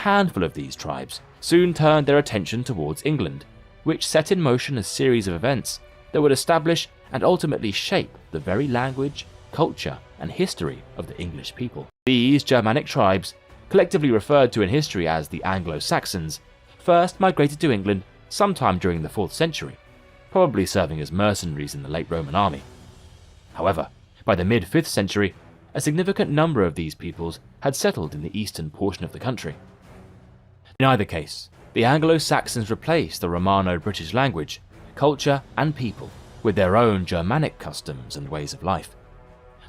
handful of these tribes soon turned their attention towards England, which set in motion a series of events that would establish and ultimately shape the very language, culture, and history of the English people. These Germanic tribes, collectively referred to in history as the Anglo-Saxons, first migrated to England sometime during the 4th century, probably serving as mercenaries in the late Roman army. However, by the mid-5th century, a significant number of these peoples had settled in the eastern portion of the country. In either case, the Anglo-Saxons replaced the Romano-British language, culture, and people with their own Germanic customs and ways of life.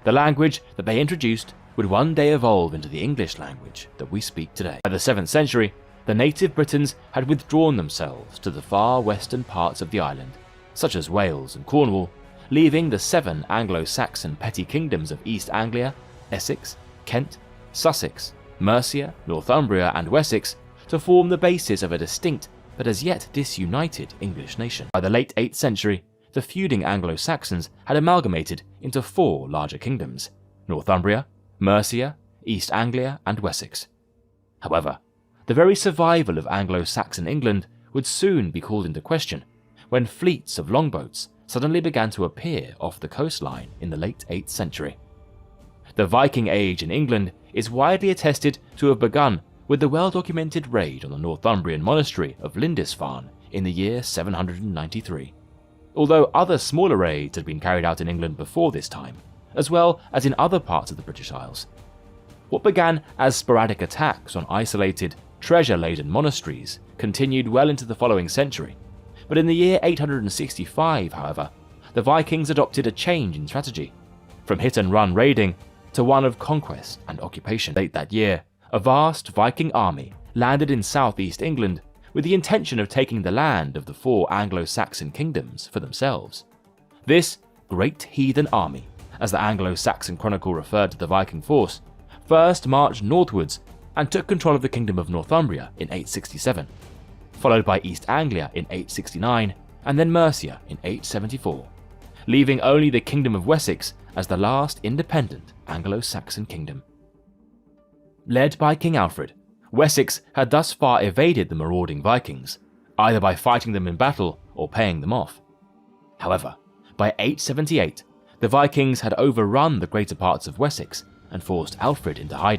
The language that they introduced would one day evolve into the English language that we speak today. By the 7th century, the native Britons had withdrawn themselves to the far western parts of the island, such as Wales and Cornwall, leaving the 7 Anglo-Saxon petty kingdoms of East Anglia, Essex, Kent, Sussex, Mercia, Northumbria, and Wessex to form the basis of a distinct but as yet disunited English nation. By the late 8th century, the feuding Anglo-Saxons had amalgamated into 4 larger kingdoms: Northumbria, Mercia, East Anglia, and Wessex. However, the very survival of Anglo-Saxon England would soon be called into question when fleets of longboats suddenly began to appear off the coastline in the late 8th century. The Viking Age in England is widely attested to have begun with the well-documented raid on the Northumbrian monastery of Lindisfarne in the year 793. Although other smaller raids had been carried out in England before this time, as well as in other parts of the British Isles. What began as sporadic attacks on isolated, treasure-laden monasteries continued well into the following century, but in the year 865, however, the Vikings adopted a change in strategy, from hit-and-run raiding to one of conquest and occupation. Late that year, a vast Viking army landed in southeast England with the intention of taking the land of the 4 Anglo-Saxon kingdoms for themselves. This Great Heathen Army, as the Anglo-Saxon Chronicle referred to the Viking force, first marched northwards and took control of the Kingdom of Northumbria in 867, followed by East Anglia in 869 and then Mercia in 874, leaving only the Kingdom of Wessex as the last independent Anglo-Saxon kingdom. Led by King Alfred, Wessex had thus far evaded the marauding Vikings, either by fighting them in battle or paying them off. However, by 878, the Vikings had overrun the greater parts of Wessex and forced Alfred into hiding.